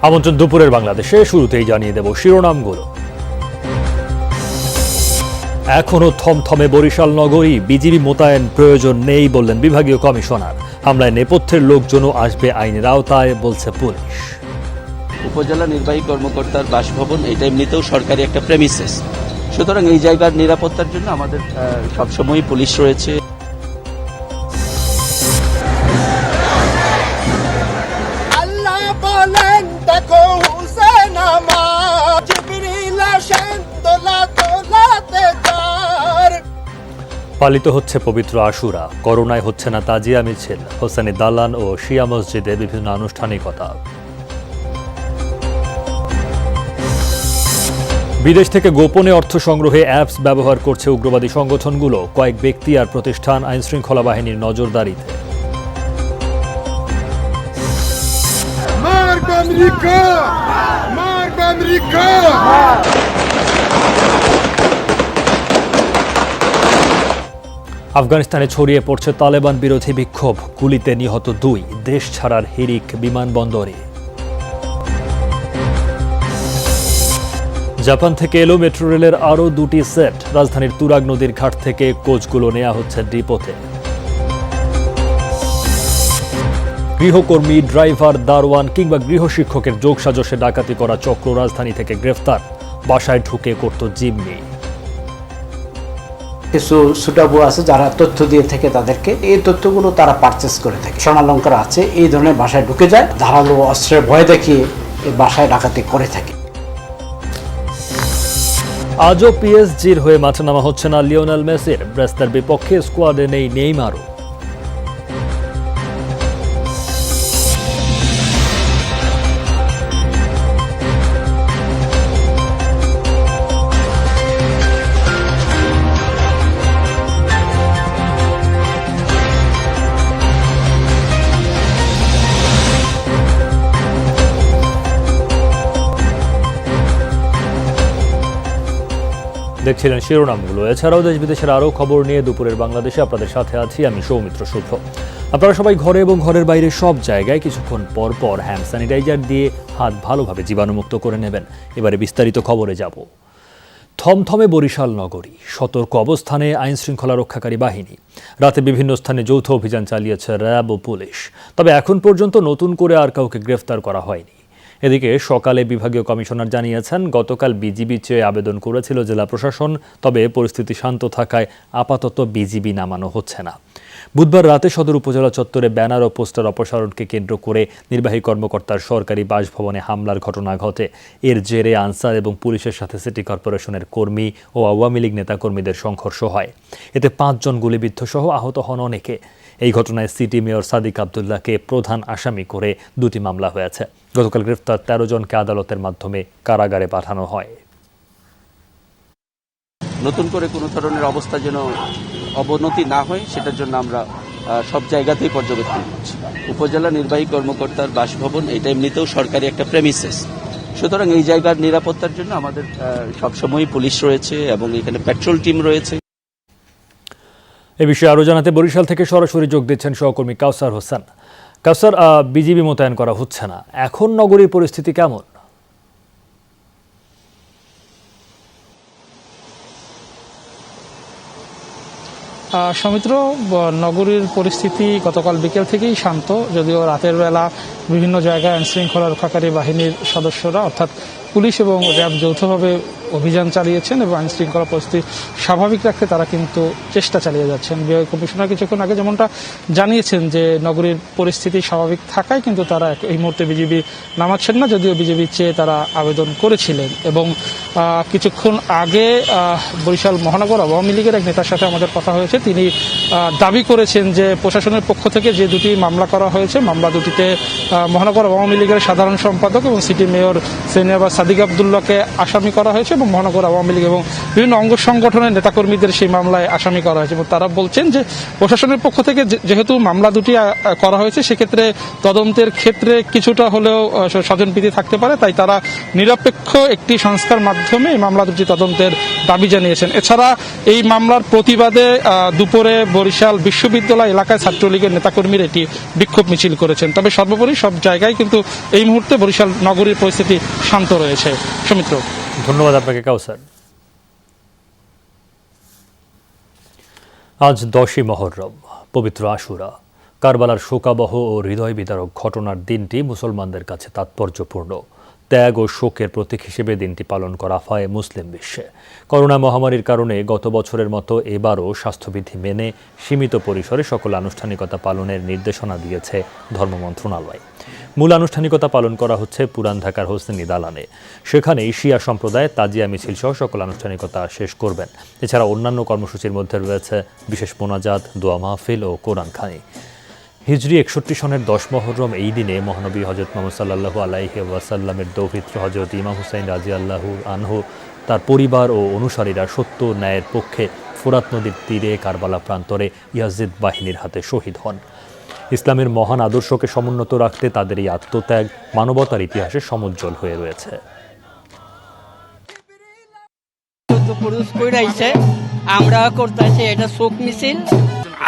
আমন্ত্রণ দুপুরের বাংলাদেশে। শুরুতেই জানিয়ে দেব শিরোনামগুলো। এখনো থমথমে বরিশাল নগরী, বিজিবি মোতায়েন প্রয়োজন নেই বললেন বিভাগীয় কমিশনার। হামলায় নেপথ্যের লোকজনও আসবে আইনের আওতায় বলছে পুলিশ। উপজেলা নির্বাহী কর্মকর্তার বাসভবন এটা এমনিতেও সরকারি একটা প্রেমিসেস, সুতরাং এই জায়গার নিরাপত্তার জন্য আমাদের সবসময় পুলিশ রয়েছে। পালিত হচ্ছে পবিত্র আশুরা, করোনায় হচ্ছে না তাজিয়া মিছিল, হোসেনি দালান ও শিয়া মসজিদে বিভিন্ন আনুষ্ঠানিকতা। বিদেশ থেকে গোপনে অর্থ সংগ্রহে অ্যাপস ব্যবহার করছে উগ্রবাদী সংগঠনগুলো। কয়েক ব্যক্তি আর প্রতিষ্ঠান আইনশৃঙ্খলা বাহিনীর নজরদারিতে। আফগানিস্তানে ছড়িয়ে পড়ছে তালেবান বিরোধী বিক্ষোভ, গুলিতে নিহত 2, দেশ ছাড়ার হিরিক বিমানবন্দরে। জাপান থেকে এলো মেট্রো রেলের আরও 2টি সেট, রাজধানীর তুরাগ নদীর ঘাট থেকে কোচগুলো নেওয়া হচ্ছে ডিপোতে। গৃহকর্মী, ড্রাইভার, দারোয়ান কিংবা গৃহশিক্ষকের যোগসাজশে ডাকাতি করা চক্র রাজধানী থেকে গ্রেফতার, বাসায় ঢুকে করত জিম্মি। কিছু সুটাবু আছে যারা তথ্য দিয়ে থেকে তাদেরকে এই তথ্যগুলো তারা পারচেস করে থাকে। স্বর্ণালঙ্কার আছে, এই ধরনের বাসায় ঢুকে যায়, ধারালো অস্ত্রের ভয় দেখিয়ে এই বাসায় ডাকাতি করে থাকে। আজও পিএসজির হয়ে মাঠে নামা হচ্ছে না লিওনেল মেসির, ব্রেস্তার বিপক্ষে স্কোয়াডে নেই নেইমারও। দেখছিলেন শিরোনামগুলো। এছাড়াও দেশ বিদেশের আরও খবর নিয়ে দুপুরের বাংলাদেশে আপনাদের সাথে আছি আমি সৌমিত্র শুভ্র। আপনারা সবাই ঘরে এবং ঘরের বাইরে সব জায়গায় কিছুক্ষণ পর পর হ্যান্ড স্যানিটাইজার দিয়ে হাত ভালোভাবে জীবাণুমুক্ত করে নেবেন। এবারে বিস্তারিত খবরে যাব। থমথমে বরিশাল নগরী, সতর্ক অবস্থানে আইনশৃঙ্খলা রক্ষাকারী বাহিনী। রাতে বিভিন্ন স্থানে যৌথ অভিযান চালিয়েছে র্যাব ও পুলিশ, তবে এখন পর্যন্ত নতুন করে আর কাউকে গ্রেফতার করা হয়নি। এদিকে সকালে বিভাগীয় কমিশনার জানিয়েছেন, গতকাল বিজিবি চেয়ে আবেদন করেছিল জেলা প্রশাসন, তবে পরিস্থিতি শান্ত থাকায় আপাতত বিজিবি নামানো হচ্ছে না। বুধবার রাতে সদর উপজেলা চত্বরে ব্যানার ও পোস্টার অপসারণকে কেন্দ্র করে নির্বাহী কর্মকর্তার সরকারি বাসভবনে হামলার ঘটনা ঘটে। এর জেরে আনসার এবং পুলিশের সাথে সিটি কর্পোরেশনের কর্মী ও আওয়ামী লীগ নেতাকর্মীদের সংঘর্ষ হয়। এতে 5 জন গুলিবিদ্ধ সহ আহত হন অনেকে। এই ঘটনায় সিটি মেয়র সাদিক আবদুল্লাহকে প্রধান আসামি করে 2টি মামলা হয়েছে। গতকাল গ্রেফতার 13 জনকে আদালতের মাধ্যমে কারাগারে পাঠানো হয়। নতুন করে কোনো ধরনের অবস্থা যেন অবনতি না হয়, সেটার জন্য আমরা সব জায়গাতেই পর্যবেক্ষণ করছি। উপজেলা নির্বাহী কর্মকর্তার বাসভবন এটা এমনিতেও সরকারি একটা প্রেমিসেস, সুতরাং এই জায়গার নিরাপত্তার জন্য আমাদের সবসময় পুলিশ রয়েছে এবং এখানে পেট্রোল টিম রয়েছে। এ বিষয়ে আরও জানাতে বরিশাল থেকে সরাসরি যোগ দিচ্ছেন সহকর্মী কাউসার হোসেন। কাউসার, বিজিবি মোতায়েন করা হচ্ছে না, এখন নগরীর পরিস্থিতি কেমন? সৌমিত্র, নগরীর পরিস্থিতি গতকাল বিকেল থেকেই শান্ত, যদিও রাতের বেলা বিভিন্ন জায়গায় আইনশৃঙ্খলা রক্ষাকারী বাহিনীর সদস্যরা অর্থাৎ পুলিশ এবং র্যাব যৌথভাবে অভিযান চালিয়েছেন এবং আইনশৃঙ্খলা পরিস্থিতি স্বাভাবিক রাখতে তারা কিন্তু চেষ্টা চালিয়ে যাচ্ছেন। বিভাগীয় কমিশনার কিছুক্ষণ আগে যেমনটা জানিয়েছেন যে নগরীর পরিস্থিতি স্বাভাবিক থাকায় কিন্তু তারা এই মুহূর্তে বিজিবি নামাচ্ছেন না, যদিও বিজিবি চেয়ে তারা আবেদন করেছিলেন। এবং কিছুক্ষণ আগে বরিশাল মহানগর আওয়ামী লীগের এক নেতার সাথে আমাদের কথা হয়েছে। তিনি দাবি করেছেন যে প্রশাসনের পক্ষ থেকে যে 2টি মামলা করা হয়েছে, মামলা 2টিতে মহানগর আওয়ামী লীগের সাধারণ সম্পাদক এবং সিটি মেয়র সাদিক আবদুল্লাহকে আসামি করা হয়েছে। এবং মহানগর আওয়ামী লীগ এবং বিভিন্ন অঙ্গ সংগঠনের নেতাকর্মীদের সেই মামলায় আসামি করা হয়েছে। এবং তারা বলছেন যে প্রশাসনের পক্ষ থেকে যেহেতু মামলা দুটি করা হয়েছে, সেক্ষেত্রে তদন্তের ক্ষেত্রে কিছুটা হলেও স্বজনপ্রীতি থাকতে পারে, তাই তারা নিরপেক্ষ একটি সংস্কার মাধ্যমে এই মামলা দুটি তদন্তের দাবি জানিয়েছেন। এছাড়া এই মামলার প্রতিবাদে দুপুরে বরিশাল বিশ্ববিদ্যালয় এলাকায় ছাত্রলীগের নেতাকর্মীরা এটি বিক্ষোভ মিছিল করেছেন। তবে সর্বোপরি সব জায়গায় কিন্তু এই মুহূর্তে বরিশাল নগরীর পরিস্থিতি শান্ত রয়েছে। সৌমিত্র, ধন্যবাদ আপনাকে কাউসার। আজ 10ই মহররম, পবিত্র আশুরা। কারবালার শোকাবহ ও হৃদয় বিদারক ঘটনার দিনটি মুসলমানদের কাছে তাৎপর্যপূর্ণ। ত্যাগ ও শোকের প্রতীক হিসেবে দিনটি পালন করা হয় মুসলিম বিশ্বে। করোনা মহামারীর কারণে গত বছরের মতো এবারও স্বাস্থ্যবিধি মেনে সীমিত পরিসরে সকল আনুষ্ঠানিকতা পালনের নির্দেশনা দিয়েছে ধর্ম মন্ত্রণালয়। মূল আনুষ্ঠানিকতা পালন করা হচ্ছে পুরান ঢাকার হোসেনি দালানে। সেখানেই শিয়া সম্প্রদায় তাজিয়া মিছিল সহ সকল আনুষ্ঠানিকতা শেষ করবেন। এছাড়া অন্যান্য কর্মসূচির মধ্যে রয়েছে বিশেষ মোনাজাত, দোয়া মাহফিল ও কোরআন খানি। হিজরি 61 সনের 10 মহররম এই দিনে মহানবী হজরত মুহাম্মদ সাল্লাল্লাহু আলাইহি ওয়াসাল্লামের দৌহিত্র হজরত ইমাম হুসাইন রাদিয়াল্লাহু আনহু তার পরিবার ও অনুসারীরা সত্য ও ন্যায়ের পক্ষে ফোরাত নদীর তীরে কারবালা প্রান্তরে ইয়াজিদ বাহিনীর হাতে শহীদ হন। ইসলামের মহান আদর্শকে সমুন্নত রাখতে তাদের এই আত্মত্যাগ মানবতার ইতিহাসে সমুজ্জ্বল হয়ে রয়েছে। আমরা করতেছি এটা শোক মিছিল।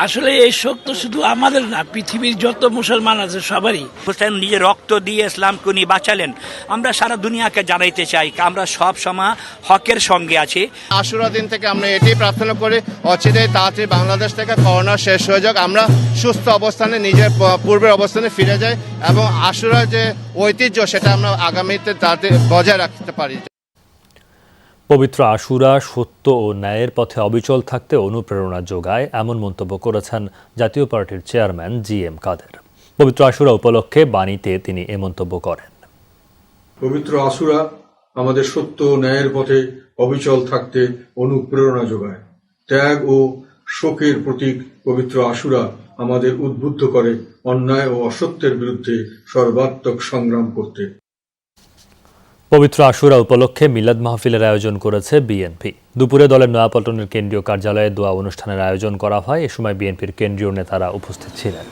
আসলে এই শোক তো শুধু আমাদের না, পৃথিবীর যত মুসলমান আছে সবারই। হোসেন নিজে রক্ত দিয়ে ইসলামকে উনি বাঁচালেন। আমরা সারা দুনিয়াকে জানাইতে চাই আমরা সব সময় হকের সঙ্গে আছি। আশুরা দিন থেকে আমরা এটাই প্রার্থনা করি, অচিরেই তাড়াতাড়ি বাংলাদেশ থেকে করোনা শেষ হয়ে যাক, আমরা সুস্থ অবস্থানে নিজের পূর্বের অবস্থানে ফিরে যাই এবং আশুরার যে ঐতিহ্য সেটা আমরা আগামীতে তাড়াতাড়ি বজায় রাখতে পারি। পবিত্র আশুরা সত্য ও ন্যায়ের পথে অবিচল থাকতে অনুপ্রেরণা যোগায়, এমন মন্তব্য করেছেন জাতীয় পার্টির চেয়ারম্যান GM কাদের। পবিত্র আশুরা উপলক্ষে বাণীতে তিনি এ মন্তব্য করেন। পবিত্র আশুরা আমাদের সত্য ও ন্যায়ের পথে অবিচল থাকতে অনুপ্রেরণা যোগায়। ত্যাগ ও শোকের প্রতীক পবিত্র আশুরা আমাদের উদ্বুদ্ধ করে অন্যায় ও অসত্যের বিরুদ্ধে সর্বাত্মক সংগ্রাম করতে। পবিত্র আশুরা উপলক্ষে মিলাদ মাহফিলের আয়োজন করেছে বিএনপি। দুপুরে দলের নয়াপল্টনের কেন্দ্রীয় কার্যালয়ে দোয়া অনুষ্ঠানের আয়োজন করা হয়। এ সময় বিএনপির কেন্দ্রীয় নেতারা উপস্থিত ছিলেন।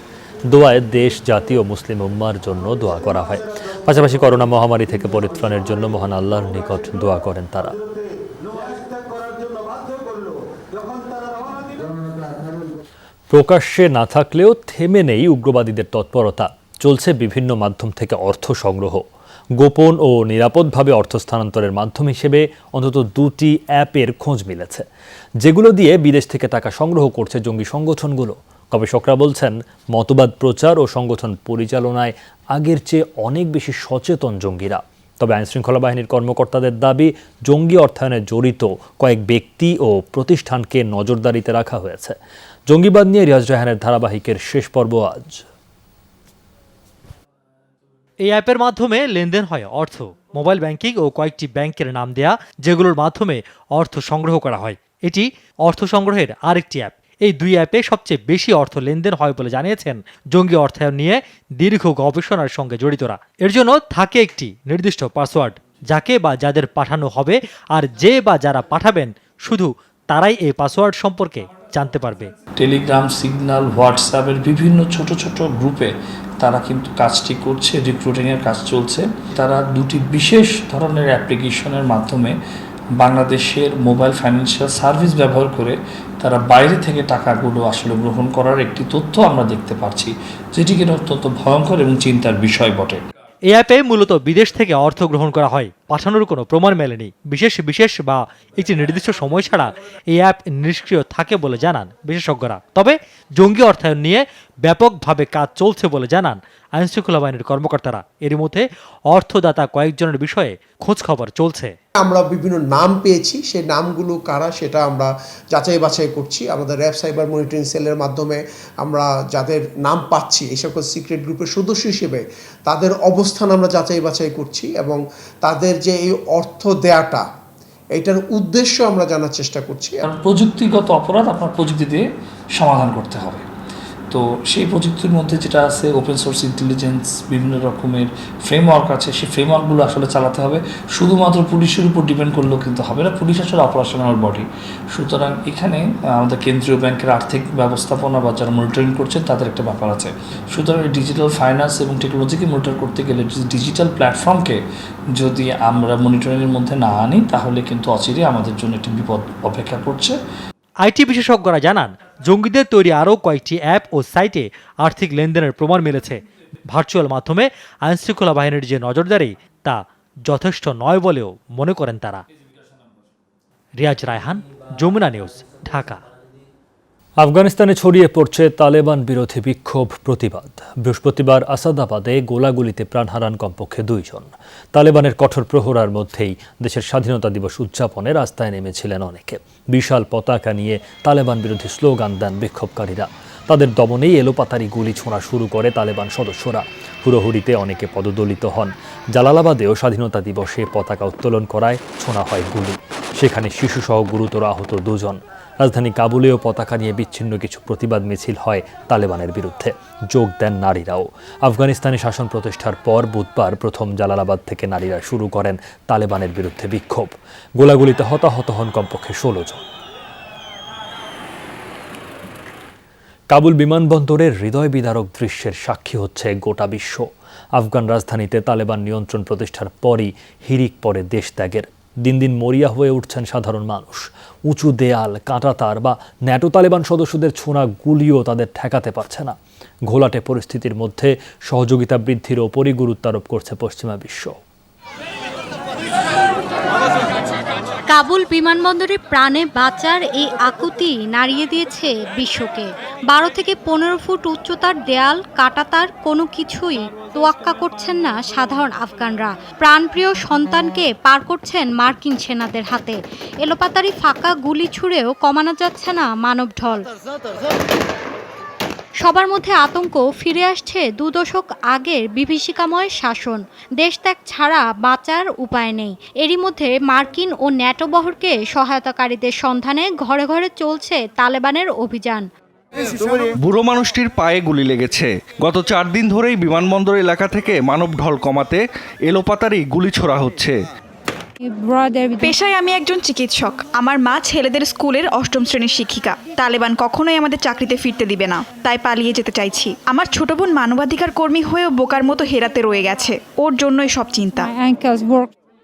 দোয়ায় দেশ, জাতি ও মুসলিম উম্মার জন্য দোয়া করা হয়। পাশাপাশি করোনা মহামারী থেকে পরিত্রাণের জন্য মহান আল্লাহর নিকট দোয়া করেন তারা। প্রকাশ্যে না থাকলেও থেমে নেই উগ্রবাদীদের তৎপরতা। চলছে বিভিন্ন মাধ্যম থেকে অর্থ সংগ্রহ। গোপন ও নিরাপদভাবে অর্থ স্থানান্তরের মাধ্যম হিসেবে অন্তত 2টি অ্যাপের খোঁজ মিলেছে, যেগুলো দিয়ে বিদেশ থেকে টাকা সংগ্রহ করছে জঙ্গি সংগঠনগুলো। গবেষকরা বলছেন, মতবাদ প্রচার ও সংগঠন পরিচালনায় আগের চেয়ে অনেক বেশি সচেতন জঙ্গিরা। তবে আইনশৃঙ্খলা বাহিনীর কর্মকর্তাদের দাবি, জঙ্গি অর্থায়নে জড়িত কয়েক ব্যক্তি ও প্রতিষ্ঠানকে নজরদারিতে রাখা হয়েছে। জঙ্গিবাদ নিয়ে রিয়াজ রায়হানের ধারাবাহিকের শেষ পর্ব আজ। এই অ্যাপের মাধ্যমে লেনদেন হয় অর্থ। মোবাইল ব্যাংকিং ও কয়েকটি ব্যাংকের নাম দেয়া, যেগুলোর মাধ্যমে অর্থ সংগ্রহ করা হয়। এটি অর্থ সংগ্রহের আরেকটি অ্যাপ। এই 2 অ্যাপে সবচেয়ে বেশি অর্থ লেনদেন হয় বলে জানিয়েছেন জঙ্গি অর্থায়ন নিয়ে দীর্ঘ গবেষণার সঙ্গে জড়িতরা। এর জন্য থাকে একটি নির্দিষ্ট পাসওয়ার্ড, যাকে বা যাদের পাঠানো হবে আর যে বা যারা পাঠাবেন শুধু তারাই এই পাসওয়ার্ড সম্পর্কে জানতে পারবে। টেলিগ্রাম, সিগন্যাল, হোয়াটসঅ্যাপের বিভিন্ন ছোট ছোট গ্রুপে তারা কিন্তু কাজটি করছে, রিক্রুটিংয়ের কাজ চলছে। তারা 2টি বিশেষ ধরনের অ্যাপ্লিকেশনের মাধ্যমে বাংলাদেশের মোবাইল ফাইন্যান্সিয়াল সার্ভিস ব্যবহার করে তারা বাইরে থেকে টাকাগুলো আসলে গ্রহণ করার একটি তথ্য আমরা দেখতে পাচ্ছি, যেটি কিনা অত্যন্ত ভয়ঙ্কর এবং চিন্তার বিষয় বটে। এই অ্যাপে মূলত বিদেশ থেকে অর্থ গ্রহণ করা হয়। পাঠানোর কোনো প্রমাণ মেলেনি। বিশেষ বা একটি নির্দিষ্ট সময় ছাড়া এই অ্যাপ নিষ্ক্রিয় থাকে বলে জানান বিশেষজ্ঞরা। তবে জঙ্গি অর্থায়ন নিয়ে ব্যাপকভাবে কাজ চলছে বলে জানান আইনশৃঙ্খলা বাহিনীর কর্মকর্তারা। এর মধ্যে অর্থদাতা কয়েকজনের বিষয়ে খোঁজ খবর চলছে। আমরা বিভিন্ন নাম পেয়েছি, সেই নামগুলো কারা সেটা আমরা যাচাই বাছাই করছি। আমাদের র্যাব সাইবার মনিটরিং সেলের মাধ্যমে আমরা যাদের নাম পাচ্ছি এই সকল সিক্রেট গ্রুপের সদস্য হিসেবে তাদের অবস্থান আমরা যাচাই বাছাই করছি এবং তাদের যে এই অর্থ দেয়াটা, এইটার উদ্দেশ্য আমরা জানার চেষ্টা করছি। প্রযুক্তিগত অপরাধ আপনার প্রযুক্তি দিয়ে সমাধান করতে হবে। তো তো সেই প্রযুক্তির মধ্যে যেটা আছে ওপেন সোর্স ইন্টেলিজেন্স, বিভিন্ন রকমের ফ্রেমওয়ার্ক আছে, সেই ফ্রেমওয়ার্কগুলো আসলে চালাতে হবে। শুধুমাত্র পুলিশের উপর ডিপেন্ড করলেও কিন্তু হবে না, পুলিশ আসলে অপারেশনাল বডি। সুতরাং এখানে আমাদের কেন্দ্রীয় ব্যাংকের আর্থিক ব্যবস্থাপনা বা যারা মনিটরিং করছে তাদের একটা ব্যাপার আছে। সুতরাং ডিজিটাল ফাইন্যান্স এবং টেকনোলজিকে মনিটর করতে গেলে ডিজিটাল প্ল্যাটফর্মকে যদি আমরা মনিটরিংয়ের মধ্যে না আনি তাহলে কিন্তু অচিরে আমাদের জন্য একটি বিপদ অপেক্ষা করছে। আইটি বিশেষজ্ঞরা জানান, জঙ্গিদের তৈরি আরও কয়েকটি অ্যাপ ও সাইটে আর্থিক লেনদেনের প্রমাণ মিলেছে। ভার্চুয়াল মাধ্যমে আইনশৃঙ্খলা বাহিনীর যে নজরদারি তা যথেষ্ট নয় বলেও মনে করেন তারা। রিয়াজ রায়হান, যমুনা নিউজ, ঢাকা। আফগানিস্তানে ছড়িয়ে পড়ছে তালেবান বিরোধী বিক্ষোভ প্রতিবাদ। বৃহস্পতিবার আসাদাবাদে গোলাগুলিতে প্রাণ হারান কমপক্ষে 2 জন। তালেবানের কঠোর প্রহরার মধ্যেই দেশের স্বাধীনতা দিবস উদযাপনে রাস্তায় নেমেছিলেন অনেকে। বিশাল পতাকা নিয়ে তালেবান বিরোধী স্লোগান দেন বিক্ষোভকারীরা। তাদের দমনেই এলোপাতাড়ি গুলি ছোঁড়া শুরু করে তালেবান সদস্যরা। হুড়োহুড়িতে অনেকে পদদলিত হন। জালালাবাদেও স্বাধীনতা দিবসে পতাকা উত্তোলন করায় ছোঁড়া হয় গুলি। সেখানে শিশুসহ গুরুতর আহত 2 জন। রাজধানী কাবুলেও পতাকা নিয়ে বিচ্ছিন্ন কিছু প্রতিবাদ মিছিল হয় তালেবানের বিরুদ্ধে। যোগ দেন নারীরাও। আফগানিস্তানে শাসন প্রতিষ্ঠার পর বুধবার প্রথম জালালাবাদ থেকে নারীরা শুরু করেন তালেবানের বিরুদ্ধে বিক্ষোভ। গোলাগুলিতে হতাহত হন কমপক্ষে 16 জন। কাবুল বিমানবন্দরের হৃদয় বিদারক দৃশ্যের সাক্ষী হচ্ছে গোটা বিশ্ব। আফগান রাজধানীতে তালেবান নিয়ন্ত্রণ প্রতিষ্ঠার পরই হিড়িক পড়ে দেশ ত্যাগের। দিন দিন মরিয়া হয়ে উঠছেন সাধারণ মানুষ। উঁচু দেয়াল, কাঁটাতার বা ন্যাটো তালেবান সদস্যদের ছোঁড়া গুলিও তাদের ঠেকাতে পারছে না। ঘোলাটে পরিস্থিতির মধ্যে সহযোগিতা বৃদ্ধির ওপরই গুরুত্ব আরোপ করছে পশ্চিমা বিশ্ব। কাবুল বিমানবন্দরে প্রাণে বাঁচার এই আকুতি নাড়িয়ে দিয়েছে বিশ্বকে। 12 থেকে 15 ফুট উচ্চতার দেয়াল, কাঁটাতার কোনো কিছুই তোয়াক্কা করছেন না সাধারণ আফগানরা। প্রাণপ্রিয় সন্তানকে পার করছেন মার্কিন সেনাদের হাতে। এলোপাতাড়ি ফাঁকা গুলি ছুড়েও কমানো যাচ্ছে না মানব ঢল। সবার মধ্যে আতঙ্ক, ফিরে আসছে 2 দশক আগের বিভীষিকাময় শাসন। দেশ ত্যাগ ছাড়া বাঁচার উপায় নেই। এরই মধ্যে মার্কিন ও ন্যাটো বহরকে সহায়তাকারীদের সন্ধানে ঘরে ঘরে চলছে তালেবানের অভিযান। বুড়ো মানুষটির পায়ে গুলি লেগেছে। গত 4 দিন ধরেই বিমানবন্দর এলাকা থেকে মানব ঢল কমাতে এলোপাতাড়ি গুলি ছোড়া হচ্ছে। পেশায় আমি একজন চিকিৎসক। আমার মা ছেলেদের স্কুলের 8ম শ্রেণীর শিক্ষিকা। তালেবান কখনোই আমাদের চাকরিতে ফিরতে দিবে না, তাই পালিয়ে যেতে চাইছি। আমার ছোট বোন মানবাধিকার কর্মী হয়েও বোকার মতো হেরাতে রয়ে গেছে। ওর জন্যই সব চিন্তা।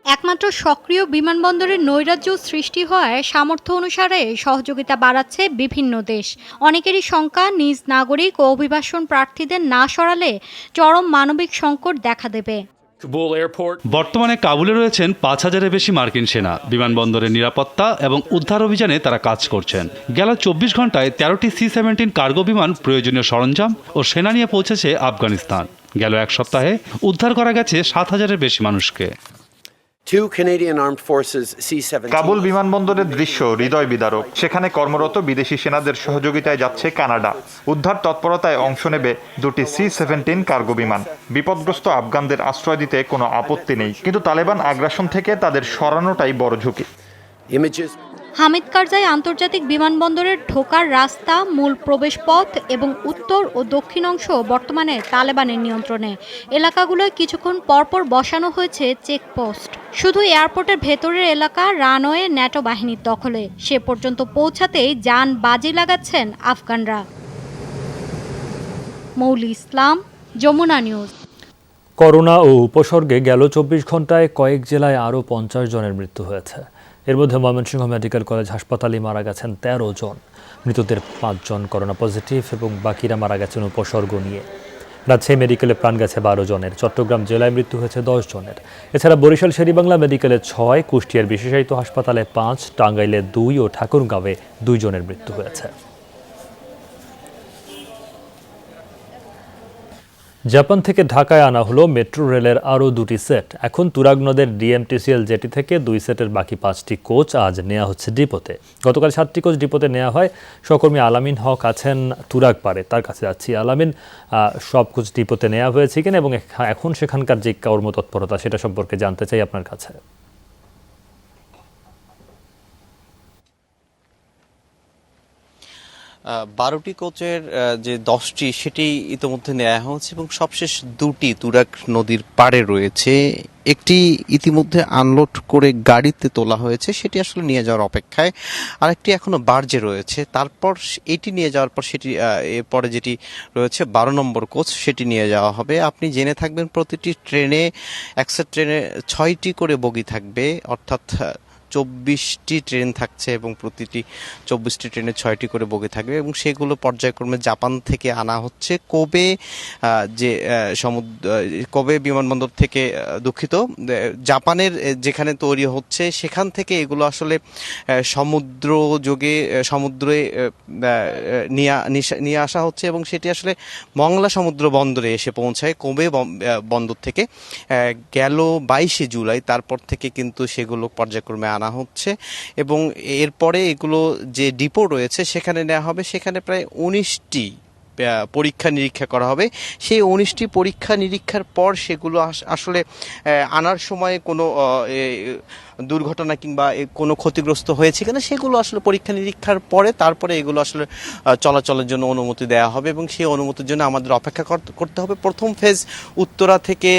একমাত্র সক্রিয় বিমানবন্দরের নৈরাজ্য সৃষ্টি হওয়ায় সামর্থ্য অনুসারে সহযোগিতা বাড়াচ্ছে বিভিন্ন দেশ। অনেকেরই শঙ্কা, নিজ নাগরিক ও অভিবাসন প্রার্থীদের না সরালে চরম মানবিক সংকট দেখা দেবে। বর্তমানে কাবুলে রয়েছেন 5000-এর বেশি মার্কিন সেনা। বিমানবন্দরের নিরাপত্তা এবং উদ্ধার অভিযানে তারা কাজ করছেন। গেল 24 ঘন্টায় 13টি C-17 কার্গো বিমান প্রয়োজনীয় সরঞ্জাম ও সেনা নিয়ে পৌঁছেছে আফগানিস্তান। গেল 1 সপ্তাহে উদ্ধার করা গেছে 7000-এর বেশি মানুষকে। কাবুল বিমানবন্দরের দৃশ্য হৃদয় বিদারক। সেখানে কর্মরত বিদেশি সেনাদের সহযোগিতায় যাচ্ছে কানাডা। উদ্ধার তৎপরতায় অংশ নেবে 2টি C-17 কার্গো বিমান। বিপদগ্রস্ত আফগানদের আশ্রয় দিতে কোনো আপত্তি নেই, কিন্তু তালেবান আগ্রাসন থেকে তাদের সরানোটাই বড় ঝুঁকি। হামিদ কারজাই আন্তর্জাতিক বিমানবন্দরের ঢোকার রাস্তা, মূল প্রবেশপথ এবং উত্তর ও দক্ষিণ অংশ বর্তমানে তালেবানের নিয়ন্ত্রণে। এলাকাগুলোয় কিছুক্ষণ পরপর বসানো হয়েছে চেকপোস্ট। শুধু এয়ারপোর্টের ভেতরের এলাকা রানওয়ে ন্যাটো বাহিনীর দখলে। সে পর্যন্ত পৌঁছাতেই যান বাজি লাগাচ্ছেন আফগানরা। মৌলি ইসলাম, যমুনা নিউজ। করোনা ও উপসর্গে গেল 24 ঘন্টায় কয়েক জেলায় আরও 50 জনের মৃত্যু হয়েছে। এর মধ্যে ময়মনসিংহ মেডিকেল কলেজ হাসপাতালে মারা গেছেন 13 জন। মৃতদের 5 জন করোনা পজিটিভ এবং বাকিরা মারা গেছেন উপসর্গ নিয়ে। রাজশাহী মেডিকেলে প্রাণ গেছে 12 জনের। চট্টগ্রাম জেলায় মৃত্যু হয়েছে 10 জনের। এছাড়া বরিশাল শেরেবাংলা মেডিকেলে 6, কুষ্টিয়ার বিশেষায়িত হাসপাতালে 5, টাঙ্গাইলে 2 ও ঠাকুরগাঁওয়ে 2 জনের মৃত্যু হয়েছে। জাপান থেকে ঢাকায় আনা হলো মেট্রো রেলের আরও 2টি সেট। এখন তুরাগ নদের DMTCL জেটি থেকে 2 সেটের বাকি 5টি কোচ আজ নেওয়া হচ্ছে ডিপোতে। গতকাল 7টি কোচ ডিপোতে নেওয়া হয়। সহকর্মী আলামিন হক আছেন তুরাগ পারে, তার কাছে যাচ্ছি। আলামিন, সব কোচ ডিপোতে নেওয়া হয়েছে কিনা এবং এখন সেখানকার যে কর্মতৎপরতা সেটা সম্পর্কে জানতে চাই আপনার কাছে। 12টি কোচের যে 10টি সেটি ইতিমধ্যে নেওয়া হয়েছে এবং সবশেষ 2টি তুরাগ নদীর পাড়ে রয়েছে। একটি ইতিমধ্যে আনলোড করে গাড়িতে তোলা হয়েছে, সেটি আসলে নিয়ে যাওয়ার অপেক্ষায়। আরেকটি এখনো বার্জে রয়েছে। তারপর এটি নিয়ে যাওয়ার পর সেটি এরপরে যেটি রয়েছে 12 নম্বর কোচ, সেটি নিয়ে যাওয়া হবে। আপনি জেনে থাকবেন প্রতিটি ট্রেনে এক্সের ট্রেনে 6টি করে বগি থাকবে, অর্থাৎ 24টি ট্রেন থাকছে এবং প্রতিটি 24টি ট্রেনে 6টি করে বগি থাকবে এবং সেগুলো পর্যায়ক্রমে জাপান থেকে আনা হচ্ছে। কোবে বিমানবন্দর থেকে দুঃখিত, জাপানের যেখানে তৈরি হচ্ছে সেখান থেকে এগুলো আসলে সমুদ্রে নিয়ে আসা হচ্ছে এবং সেটি আসলে মংলা সমুদ্র বন্দরে এসে পৌঁছায় কোবে বন্দর থেকে। গেল 22 জুলাই তারপর থেকে কিন্তু সেগুলো পর্যায়ক্রমে আনা হচ্ছে এবং এরপরে এগুলো যে ডিপো রয়েছে সেখানে নেওয়া হবে। সেখানে প্রায় 19টি পরীক্ষা নিরীক্ষা করা হবে। সেই 19টি পরীক্ষা নিরীক্ষার পর সেগুলো আসলে আনার সময় কোনো দুর্ঘটনা কিংবা কোনো ক্ষতিগ্রস্ত হয়েছে কিনা সেগুলো আসলে পরীক্ষা নিরীক্ষার পরে তারপরে এগুলো আসলে চলাচলের জন্য অনুমতি দেওয়া হবে এবং সেই অনুমতির জন্য আমাদের অপেক্ষা করতে হবে। প্রথম ফেজ উত্তরা থেকে